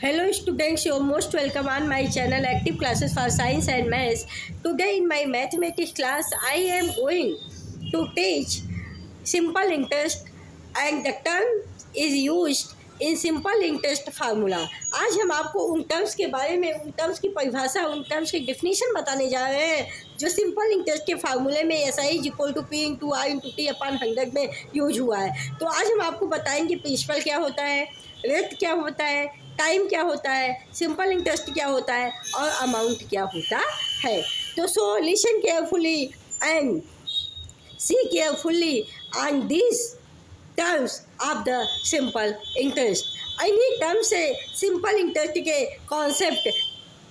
Hello students, you're most welcome on my channel Active Classes for Science and Maths. Today in my mathematics class, I am going to teach simple interest and the term is used in simple interest formula. आज हम आपको उन terms के बारे में, उन terms की परिभाषा, उन टर्म्स की डेफिनेशन बताने जा रहे हैं जो सिंपल इंटरेस्ट के फार्मूले में S I equal to P into R into T upon 100 में यूज हुआ है। तो आज हम आपको बताएंगे प्रिंसिपल क्या होता है, रेट क्या होता है, टाइम क्या होता है, सिंपल इंटरेस्ट क्या होता है और अमाउंट क्या होता है। तो so listen carefully and see carefully on this terms of the simple interest. इन्हीं टर्म से सिंपल इंटरेस्ट के कॉन्सेप्ट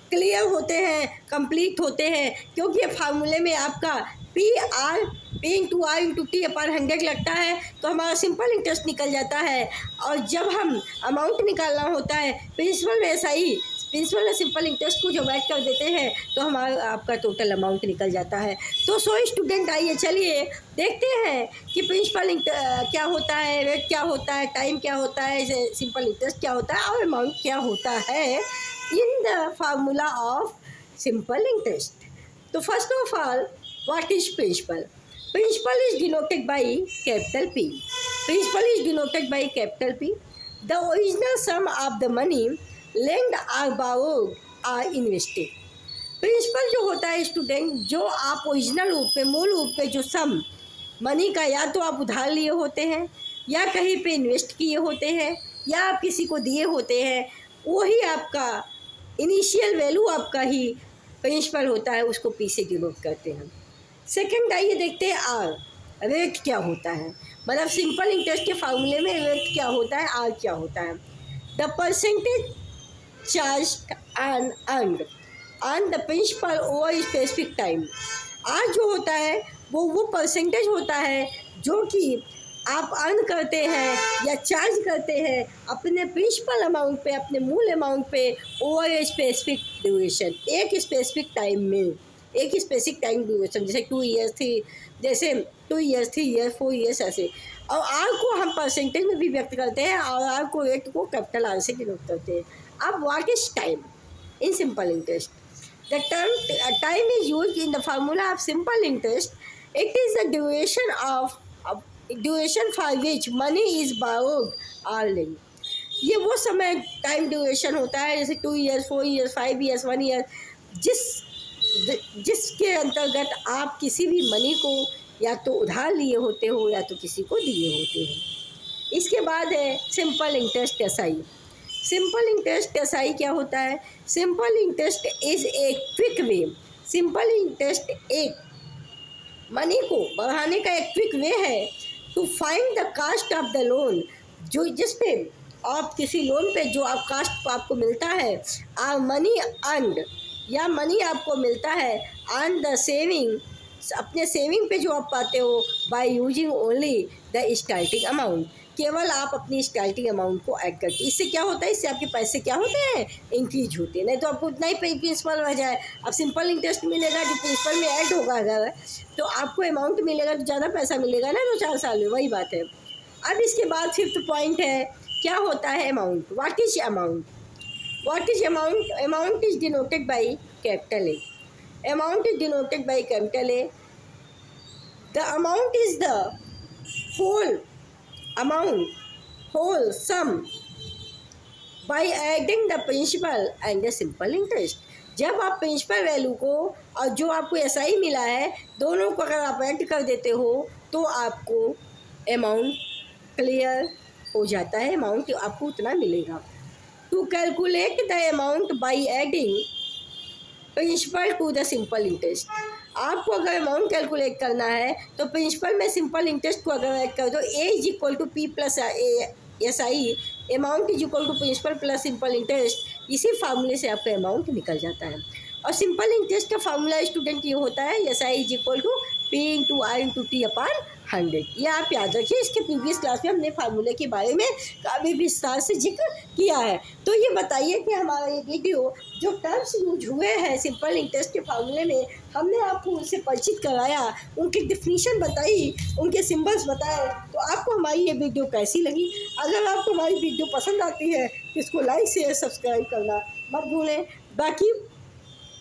क्लियर होते हैं, कंप्लीट होते हैं, क्योंकि ये फार्मूले में आपका P into R into T upon 100 लगता है तो हमारा सिंपल इंटरेस्ट निकल जाता है। और जब हम अमाउंट निकालना होता है प्रिंसिपल में ऐसा ही, प्रिंसिपल में सिंपल इंटरेस्ट को जब ऐड कर देते हैं तो हमारा आपका टोटल अमाउंट निकल जाता है। तो सो स्टूडेंट आइए चलिए देखते हैं कि प्रिंसिपल क्या होता है, रेट क्या होता है, टाइम क्या होता है, सिंपल इंटरेस्ट क्या होता है और अमाउंट क्या होता है in the formula of simple interest. तो first of all, what is principal? Principal is denoted by capital P. Principal is denoted by capital P. The original sum of the money lent or borrowed or invested. Principal जो होता है student, जो आप original रूप में, मूल रूप में जो सम मनी का या तो आप उधार लिए होते हैं या कहीं पे इन्वेस्ट किए होते हैं या आप किसी को दिए होते हैं, वही आपका इनिशियल वैल्यू आपका ही प्रिंसिपल होता है, उसको पी से डिनोट करते हैं। सेकंड आइए देखते हैं आर, रेट क्या होता है। मतलब सिंपल इंटरेस्ट के फार्मूले में रेट क्या होता है, आर क्या होता है। The percentage charge and earned on the principal over specific time. R जो होता है वो परसेंटेज होता है जो कि आप अर्न करते हैं या चार्ज करते हैं अपने प्रिंसिपल अमाउंट पे, अपने मूल अमाउंट पे ओवर ए स्पेसिफिक ड्यूरेशन, एक स्पेसिफिक टाइम में, एक स्पेसिफिक टाइम ड्यूरेशन, जैसे 2 ईयर्स थी, जैसे 2 ईयर्स 3 ईयर्स 4 ईयर्स ऐसे। और आर को हम परसेंटेज में भी व्यक्त करते हैं और आर को रेट को कैपिटल आर से डिनोट करते हैं। अब what is time in simple interest? The term time is used in the formula of simple interest. It is the duration for which money is borrowed और link. ये वो समय time duration होता है, जैसे 2 ईयर्स 4 ईयर्स 5 ईयर्स 1 ईयर, जिसके अंतर्गत आप किसी भी मनी को या तो उधार लिए होते हो या तो किसी को दिए होते हो। इसके बाद है simple interest SI. Simple interest SI क्या होता है? Simple interest is a quick way. Simple interest एक मनी को बढ़ाने का एक क्विक वे है to find the cost of the loan, जो जिसपे आप किसी लोन पे जो आप कास्ट आपको मिलता है, और मनी अर्नड या मनी आपको मिलता है ऑन द सेविंग, अपने सेविंग पे जो आप पाते हो by using only the starting amount, केवल आप अपनी स्टार्टिंग अमाउंट को ऐड करके। इससे क्या होता है, इससे आपके पैसे क्या होते हैं, इंक्रीज होते हैं। नहीं तो आपको उतना ही प्रिंसिपल रह जाए। अब सिंपल इंटरेस्ट मिलेगा जो प्रिंसिपल में ऐड होगा अगर, तो आपको अमाउंट मिलेगा तो ज़्यादा पैसा मिलेगा ना 2-4 साल में, वही बात है। अब इसके बाद 5th पॉइंट है, क्या होता है amount? What is amount? What is amount? Amount is denoted by capital A. Amount is denoted by capital A. The amount is the whole amount, whole sum by adding the principal and the simple interest. जब आप principal value को और जो आपको SI मिला है, दोनों को अगर आप ऐड कर देते हो तो आपको अमाउंट क्लियर हो जाता है, अमाउंट आपको उतना मिलेगा। To calculate the amount by adding principal to the simple interest. आपको अगर अमाउंट कैलकुलेट करना है तो प्रिंसिपल में सिंपल इंटरेस्ट को अगर ऐड कर दो, A is equal to P plus S I, amount is equal to principal plus simple interest, इसी फार्मूले से आपका अमाउंट निकल जाता है। और सिंपल इंटरेस्ट का फार्मूला स्टूडेंट ये होता है, S I is equal to P into R into T upon 100। ये आप याद रखिए, इसके प्रीवियस क्लास में हमने फार्मूले के बारे में काफ़ी विस्तार से जिक्र किया है। तो ये बताइए कि हमारा ये वीडियो जो टर्म्स यूज हुए हैं सिंपल इंटरेस्ट के फार्मूले में, हमने आपको उनसे परिचित कराया, उनकी डिफिनीशन बताई, उनके सिंबल्स बताए, तो आपको हमारी ये वीडियो कैसी लगी? अगर आपको हमारी वीडियो पसंद आती है इसको लाइक शेयर सब्सक्राइब करना मत भूलें। बाकी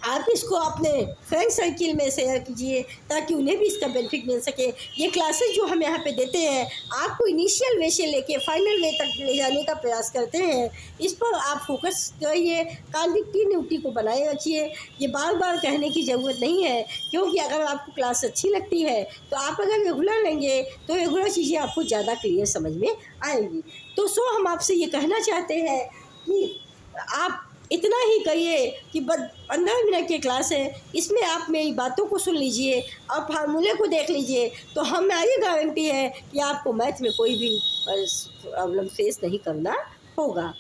आप इसको अपने फ्रेंड सर्किल में शेयर कीजिए ताकि उन्हें भी इसका बेनिफिट मिल सके। ये क्लासेस जो हम यहाँ पे देते हैं आपको इनिशियल वे से लेके फाइनल वे तक ले जाने का प्रयास करते हैं। इस पर आप फोकस करिए, कंटिन्यूटी को बनाए रखिए। ये बार बार कहने की ज़रूरत नहीं है, क्योंकि अगर आपको क्लास अच्छी लगती है तो आप अगर रेगुलर लेंगे तो रेगुलर चीज़ें आपको ज़्यादा क्लियर समझ में आएंगी। तो हम आपसे ये कहना चाहते हैं कि आप इतना ही करिए कि बस 15 मिनट की क्लास है, इसमें आप मेरी बातों को सुन लीजिए और फार्मूले को देख लीजिए, तो हमारी गारंटी है कि आपको मैथ में कोई भी प्रॉब्लम फेस नहीं करना होगा।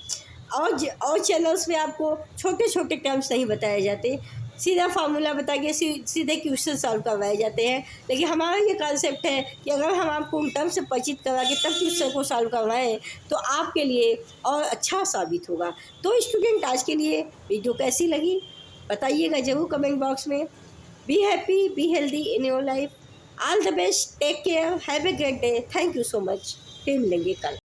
और चैनल्स में आपको छोटे छोटे टर्म्स नहीं बताए जाते, सीधा फार्मूला बता के सीधे क्वेश्चन सॉल्व करवाए जाते हैं। लेकिन हमारा ये कॉन्सेप्ट है कि अगर हम आपको उन टर्म से परिचित करा के तब क्वेश्चन को सॉल्व करवाएं तो आपके लिए और अच्छा साबित होगा। तो स्टूडेंट, आज के लिए वीडियो कैसी लगी बताइएगा ज़रूर कमेंट बॉक्स में। Be happy, be healthy in your life. All the best, take care, have a great day. Thank you so much. फिर मिलेंगे कल।